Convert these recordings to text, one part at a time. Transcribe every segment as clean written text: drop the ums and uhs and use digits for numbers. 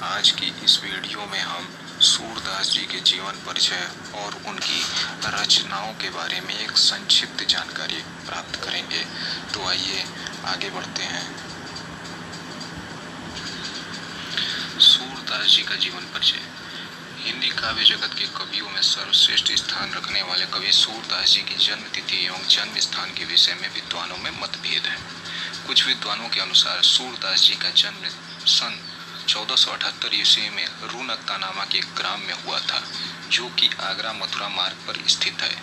आज की इस वीडियो में हम सूरदास जी के जीवन परिचय और उनकी रचनाओं के बारे में एक संक्षिप्त जानकारी प्राप्त करेंगे। तो आइए आगे बढ़ते हैं। सूरदास जी का जीवन परिचय। हिंदी काव्य जगत के कवियों में सर्वश्रेष्ठ स्थान रखने वाले कवि सूरदास जी की जन्म तिथि एवं जन्म स्थान के विषय में विद्वानों में मतभेद है। कुछ विद्वानों के अनुसार सूरदास जी का जन्म सन 1478 ईस्वी में रूनकता नामक एक ग्राम में हुआ था, जो कि आगरा मथुरा मार्ग पर स्थित है,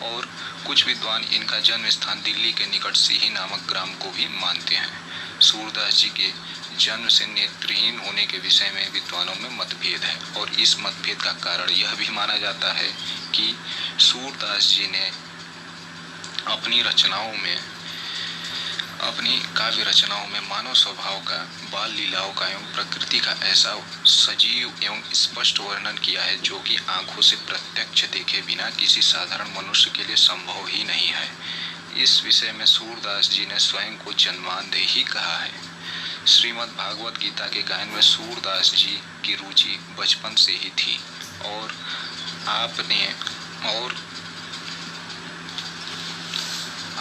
और कुछ विद्वान इनका जन्म स्थान दिल्ली के निकट सिही नामक ग्राम को भी मानते हैं। सूरदास जी के जन्म से नेत्रहीन होने के विषय में विद्वानों में मतभेद है, और इस मतभेद का कारण यह भी माना जाता है कि सूरदास जी ने अपनी काव्य रचनाओं में मानव स्वभाव का, बाल लीलाओं का एवं प्रकृति का ऐसा सजीव एवं स्पष्ट वर्णन किया है जो कि आंखों से प्रत्यक्ष देखे बिना किसी साधारण मनुष्य के लिए संभव ही नहीं है। इस विषय में सूरदास जी ने स्वयं को जन्मांध ही कहा है। श्रीमद् भागवत गीता के गायन में सूरदास जी की रुचि बचपन से ही थी, और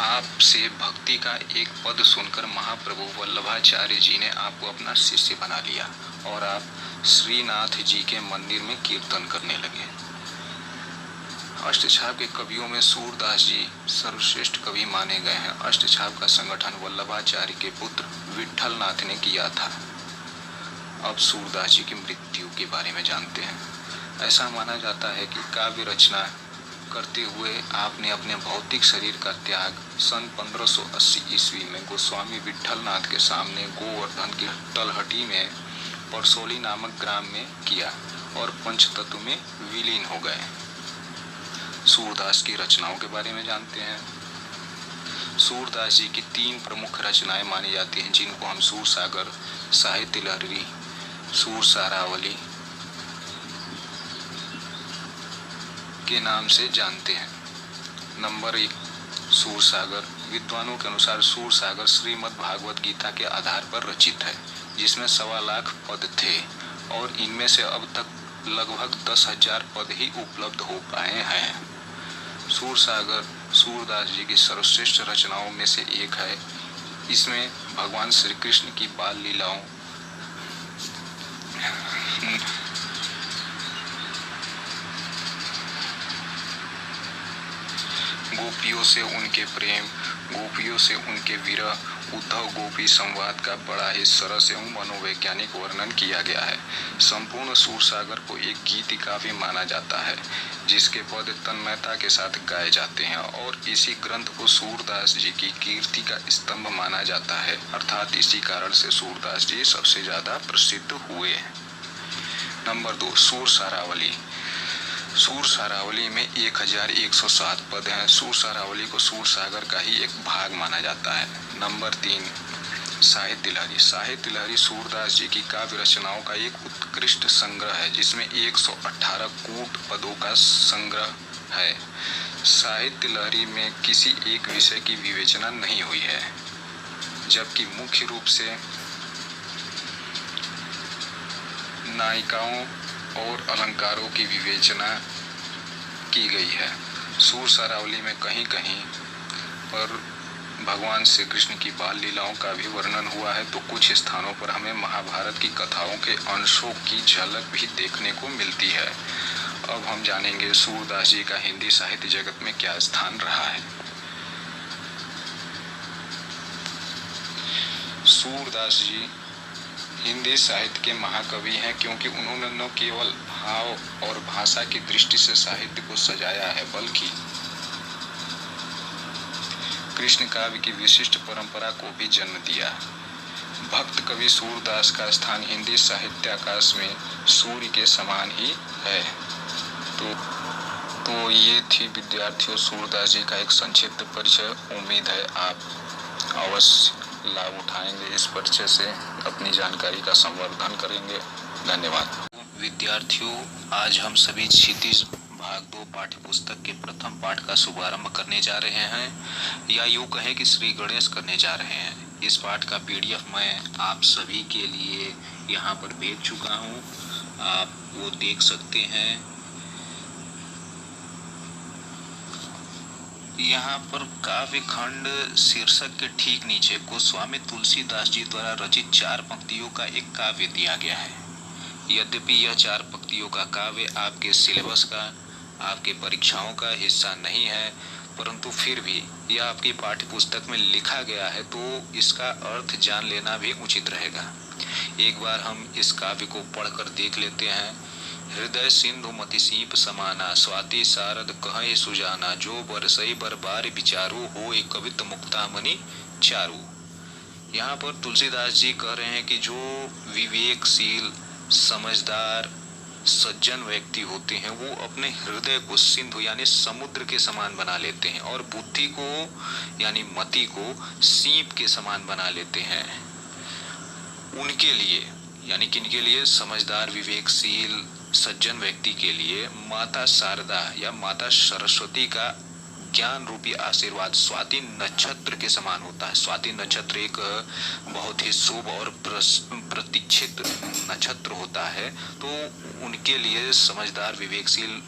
आपसे भक्ति का एक पद सुनकर महाप्रभु वल्लभाचार्य जी ने आपको अपना शिष्य बना लिया, और आप श्रीनाथ जी के मंदिर में कीर्तन करने लगे। अष्टछाप के कवियों में सूरदास जी सर्वश्रेष्ठ कवि माने गए हैं। अष्टछाप का संगठन वल्लभाचार्य के पुत्र विट्ठल नाथ ने किया था। अब सूरदास जी की मृत्यु के बारे में जानते हैं। ऐसा माना जाता है कि काव्य रचना करते हुए आपने अपने भौतिक शरीर का त्याग सन 1580 ईस्वी में गोस्वामी विट्ठल नाथ के सामने गोवर्धन की तलहटी में परसोली नामक ग्राम में किया और पंचतत्व में विलीन हो गए। सूरदास की रचनाओं के बारे में जानते हैं। सूरदास जी की 3 प्रमुख रचनाएं मानी जाती हैं, जिनको हम सूरसागर, साहित्य लहरी, सूरसारावली के नाम से जानते हैं। नंबर 1, सूरसागर। विद्वानों के अनुसार सूरसागर श्रीमद् भागवत गीता के आधार पर रचित है, जिसमें 1.25 लाख पद थे, और इनमें से अब तक लगभग 10,000 पद ही उपलब्ध हो पाए हैं। सूरसागर सूरदास जी की सर्वश्रेष्ठ रचनाओं में से एक है। इसमें भगवान श्री कृष्ण की बाल लीलाओं, गोपियों से उनके प्रेम, गोपियों से उनके विरह, उद्धव गोपी संवाद का बड़ा ही सरस एवं मनोवैज्ञानिक वर्णन किया गया है। संपूर्ण सूरसागर को एक गीत काव्य माना जाता है, जिसके पद तन्मयता के साथ गाए जाते हैं, और इसी ग्रंथ को सूरदास जी की कीर्ति का स्तंभ माना जाता है। अर्थात इसी कारण से सूरदास जी सबसे ज्यादा प्रसिद्ध हुए। नंबर 2, सूरसारावली। सूरसारावली में 1107 पद हैं। सूरसारावली को सूरसागर का ही एक भाग माना जाता है। नंबर 3, साहित्य लहरी। साहित्य लहरी सूरदास जी की काव्य रचनाओं का एक उत्कृष्ट संग्रह है, जिसमें 118 कूट पदों का संग्रह है। साहित्य लहरी में किसी एक विषय की विवेचना नहीं हुई है, जबकि मुख्य रूप से नायिकाओं और अलंकारों की विवेचना की गई है। सूरसारावली में कहीं कहीं पर भगवान श्री कृष्ण की बाल लीलाओं का भी वर्णन हुआ है, तो कुछ स्थानों पर हमें महाभारत की कथाओं के अंशों की झलक भी देखने को मिलती है। अब हम जानेंगे सूरदास जी का हिंदी साहित्य जगत में क्या स्थान रहा है। सूरदास जी हिंदी साहित्य के महाकवि हैं, क्योंकि उन्होंने न केवल भाव और भाषा की दृष्टि से साहित्य को सजाया है, बल्कि कृष्ण काव्य की विशिष्ट परंपरा को भी जन्म दिया। भक्त कवि सूरदास का स्थान हिंदी साहित्याकाश में सूर्य के समान ही है। तो ये थी विद्यार्थियों सूरदास जी का एक संक्षिप्त परिचय। उम्मीद है आप अवश्य लाभ उठाएंगे, इस परिचय से अपनी जानकारी का संवर्धन करेंगे। धन्यवाद। विद्यार्थियों, आज हम सभी क्षितिज भाग 2 पाठ्य पुस्तक के प्रथम पाठ का शुभारंभ करने जा रहे हैं, या यूँ कहें कि श्री गणेश करने जा रहे हैं। इस पाठ का PDF मैं आप सभी के लिए यहाँ पर भेज चुका हूँ, आप वो देख सकते हैं। यहाँ पर काव्य खंड शीर्षक के ठीक नीचे गोस्वामी तुलसीदास जी द्वारा रचित 4 पंक्तियों का एक काव्य दिया गया है। यद्यपि यह 4 पंक्तियों का काव्य आपके सिलेबस का, आपके परीक्षाओं का हिस्सा नहीं है, परंतु फिर भी यह आपकी पाठ्य पुस्तक में लिखा गया है, तो इसका अर्थ जान लेना भी उचित रहेगा। एक बार हम इस काव्य को पढ़कर देख लेते हैं। हृदय सिंधु मति सीप समाना, स्वाति सारद कहे सुजाना, जो बरसई बरबार विचारू, हो एक कवित मुक्तामणि चारू। यहाँ पर तुलसीदास जी कह रहे हैं कि जो विवेकशील, समझदार, सज्जन व्यक्ति होते हैं वो अपने हृदय को सिंधु यानी समुद्र के समान बना लेते हैं और बुद्धि को यानी मति को सीप के समान बना लेते हैं। उनके लिए यानी किनके लिए? समझदार, विवेकशील, सज्जन व्यक्ति के लिए माता शारदा या माता सरस्वती का ज्ञान रूपी आशीर्वाद स्वाति नक्षत्र के समान होता है। स्वाति नक्षत्र एक बहुत ही शुभ और प्रतीक्षित नक्षत्र होता है, तो उनके लिए समझदार, विवेकशील,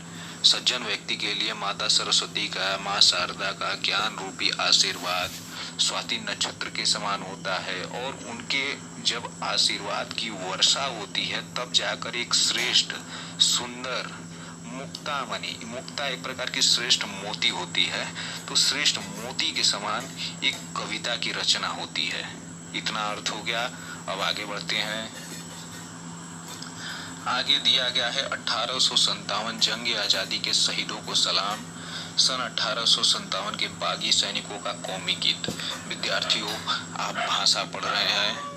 सज्जन व्यक्ति के लिए माता सरस्वती का, माँ शारदा का ज्ञान रूपी आशीर्वाद स्वाति नक्षत्र के समान होता है। और उनके जब आशीर्वाद की वर्षा होती है तब जाकर एक श्रेष्ठ, सुंदर मुक्तामणि, मुक्ता एक प्रकार की श्रेष्ठ मोती होती है, तो श्रेष्ठ मोती के समान एक कविता की रचना होती है। इतना अर्थ हो गया। अब आगे बढ़ते हैं। आगे दिया गया है 1857 जंग आजादी के शहीदों को सलाम। सन 1857 के बागी सैनिकों का कौमी गीत। विद्यार्थियों, आप भाषा पढ़ रहे हैं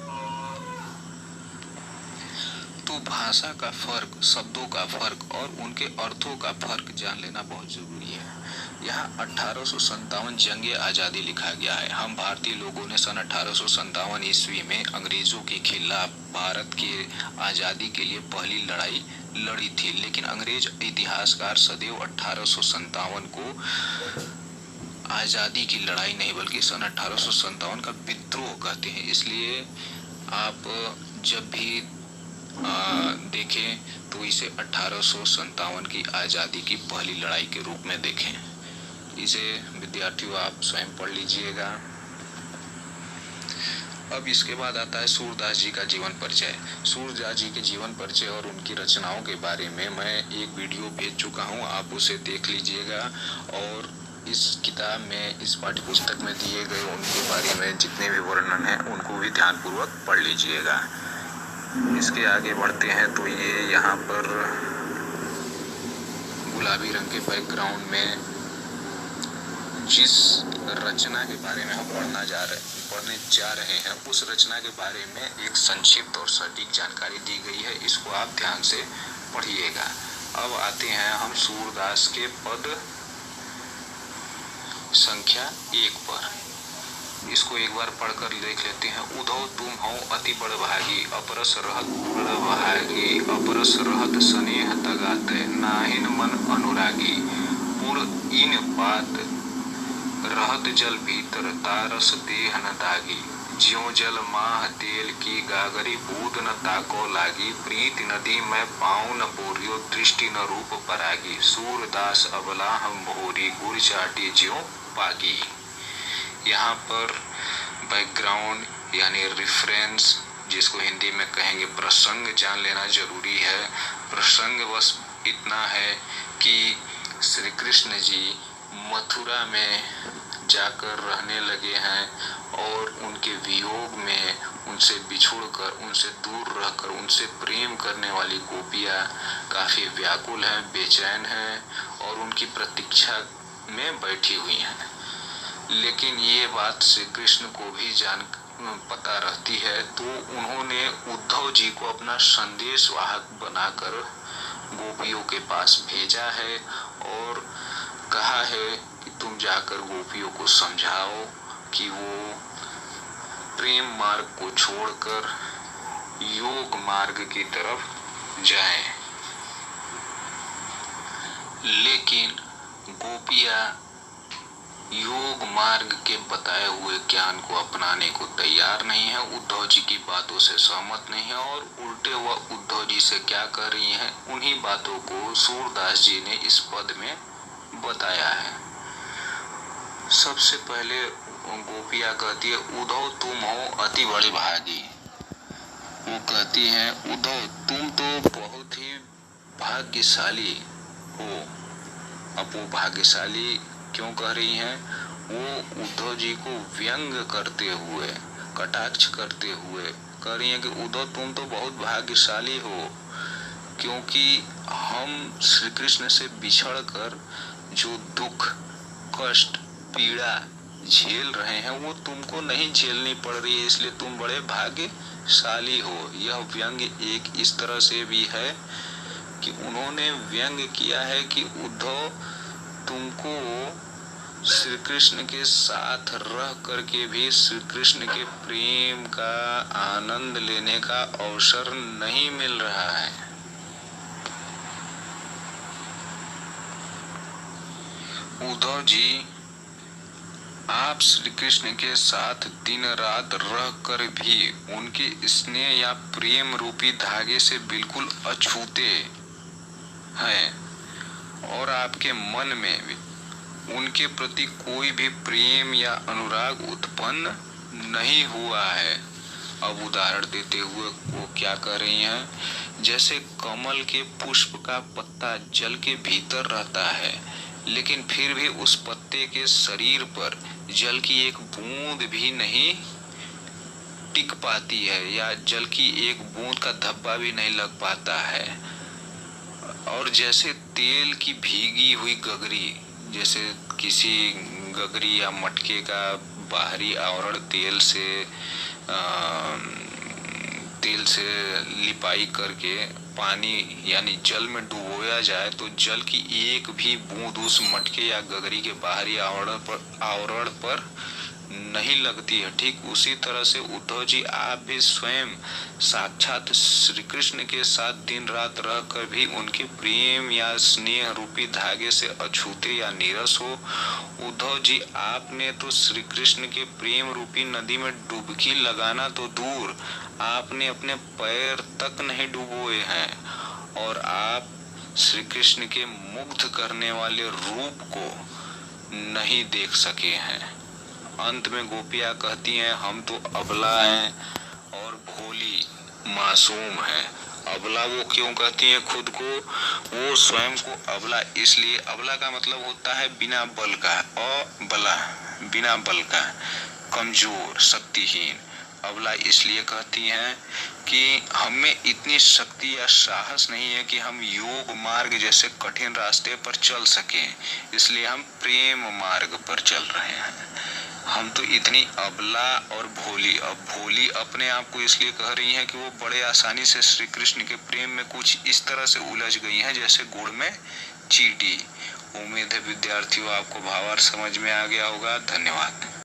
तो भाषा का फर्क, शब्दों का फर्क और उनके अर्थों का फर्क जान लेना बहुत जरूरी है। यहाँ 1857 जंग आजादी लिखा गया है। हम भारतीय लोगों ने सन 1857 ईस्वी में अंग्रेजों के खिलाफ भारत के आजादी के लिए पहली लड़ाई लड़ी थी, लेकिन अंग्रेज इतिहासकार सदैव 1857 को आजादी की लड़ाई नहीं बल्कि सन 1857 का विद्रोह कहते हैं। इसलिए आप जब भी देखें तो इसे 1857 की आजादी की पहली लड़ाई के रूप में देखें। इसे विद्यार्थियों आप स्वयं पढ़ लीजिएगा। अब इसके बाद आता है सूरदास जी का जीवन परिचय। सूरदास जी के जीवन परिचय और उनकी रचनाओं के बारे में मैं एक वीडियो भेज चुका हूं, आप उसे देख लीजिएगा। और इस किताब में, इस पाठ्य पुस्तक में दिए गए उनके बारे में जितने भी वर्णन हैं उनको भी ध्यानपूर्वक पढ़ लीजिएगा। इसके आगे बढ़ते हैं तो ये यहाँ पर गुलाबी रंग के बैकग्राउंड में जिस रचना के बारे में हम पढ़ने जा रहे हैं उस रचना के बारे में एक संक्षिप्त और सटीक जानकारी दी गई है। इसको आप ध्यान से पढ़िएगा। अब आते हैं हम सूरदास के पद संख्या 1 पर। इसको एक बार पढ़कर देख लेते हैं। उधो तुम हो अति बड़भागी, अपरस रहत बड़भागी, अपरस रहत स्नेह तगाते, नाहिन मन अनुरागी, पुर इन पात रहत जल भीतर, तारस देह न दागी, ज्यों जल माह तेल की गागरी, बूद न ताको लागी, प्रीति नदी में पाँव न बोरियो, दृष्टि न रूप परागी, सूरदास अबला हम भोरी, गुर चाटी ज्यों पागी। यहाँ पर बैकग्राउंड यानी रेफरेंस, जिसको हिंदी में कहेंगे प्रसंग, जान लेना जरूरी है। प्रसंग बस इतना है कि श्री कृष्ण जी मथुरा में जाकर रहने लगे हैं और उनके वियोग में, उनसे बिछुड़कर, उनसे दूर रहकर उनसे प्रेम करने वाली गोपियाँ काफ़ी व्याकुल हैं, बेचैन हैं और उनकी प्रतीक्षा में बैठी हुई हैं। लेकिन ये बात श्री कृष्ण को भी पता रहती है, तो उन्होंने उद्धव जी को अपना संदेश वाहक बनाकर गोपियों के पास भेजा है और कहा है कि तुम जाकर गोपियों को समझाओ कि वो प्रेम मार्ग को छोड़कर योग मार्ग की तरफ जाएं। लेकिन गोपियां योग मार्ग के बताए हुए ज्ञान को अपनाने को तैयार नहीं है, उद्धव जी की बातों से सहमत नहीं है और उल्टे वह उद्धव जी से क्या कर रही हैं, उन्हीं बातों को सूरदास जी ने इस पद में बताया है। सबसे पहले गोपिया कहती है, उद्धव तुम हो अति बड़े भागी। वो कहती हैं, उद्धव तुम तो बहुत ही भाग्यशाली हो। अब वो भाग्यशाली क्यों कह रही हैं? वो उद्धव जी को व्यंग करते हुए, कटाक्ष करते हुए कह रही हैं कि उद्धव तुम तो बहुत भाग्यशाली हो, क्योंकि हम श्री कृष्ण से बिछड़ कर जो दुख, कष्ट, पीड़ा झेल रहे हैं वो तुमको नहीं झेलनी पड़ रही है, इसलिए तुम बड़े भाग्यशाली हो। यह व्यंग एक इस तरह से भी है कि उन्होंने व्यंग किया है कि उद्धव तुमको श्री कृष्ण के साथ रह करके भी श्री कृष्ण के प्रेम का आनंद लेने का अवसर नहीं मिल रहा है। उद्धव जी, आप श्री कृष्ण के साथ दिन रात रह कर भी उनके स्नेह या प्रेम रूपी धागे से बिल्कुल अछूते हैं और आपके मन में भी उनके प्रति कोई भी प्रेम या अनुराग उत्पन्न नहीं हुआ है। अब उदाहरण देते हुए वो क्या कर रही हैं, जैसे कमल के पुष्प का पत्ता जल के भीतर रहता है, लेकिन फिर भी उस पत्ते के शरीर पर जल की एक बूंद भी नहीं टिक पाती है या जल की एक बूंद का धब्बा भी नहीं लग पाता है। और जैसे तेल की भीगी हुई गगरी, जैसे किसी गगरी या मटके का बाहरी आवरण तेल से लिपाई करके पानी यानी जल में डुबोया जाए तो जल की एक भी बूंद उस मटके या गगरी के बाहरी आवरण पर नहीं लगती है। ठीक उसी तरह से उद्धव जी, आप भी स्वयं साक्षात श्री कृष्ण के साथ दिन रात रह कर भी उनके प्रेम या स्नेह रूपी धागे से अछूते या नीरस हो। उद्धव जी, आपने तो श्री कृष्ण के प्रेम रूपी नदी में डुबकी लगाना तो दूर, आपने अपने पैर तक नहीं डुबोए हैं और आप श्री कृष्ण के मुग्ध करने वाले रूप को नहीं देख सके हैं। अंत में गोपियां कहती हैं, हम तो अबला हैं और भोली मासूम हैं। अबला वो क्यों कहती हैं खुद को? वो स्वयं को अबला इसलिए, अबला का मतलब होता है बिना बल का, अबला बिना बल का, कमजोर, शक्तिहीन। अबला इसलिए कहती हैं कि हमें इतनी शक्ति या साहस नहीं है कि हम योग मार्ग जैसे कठिन रास्ते पर चल सकें, इसलिए हम प्रेम मार्ग पर चल रहे हैं। हम तो इतनी अबला और भोली, अब भोली अपने आप को इसलिए कह रही हैं कि वो बड़े आसानी से श्री कृष्ण के प्रेम में कुछ इस तरह से उलझ गई हैं जैसे गुड़ में चींटी। उम्मीद है विद्यार्थियों आपको भावार्थ समझ में आ गया होगा। धन्यवाद।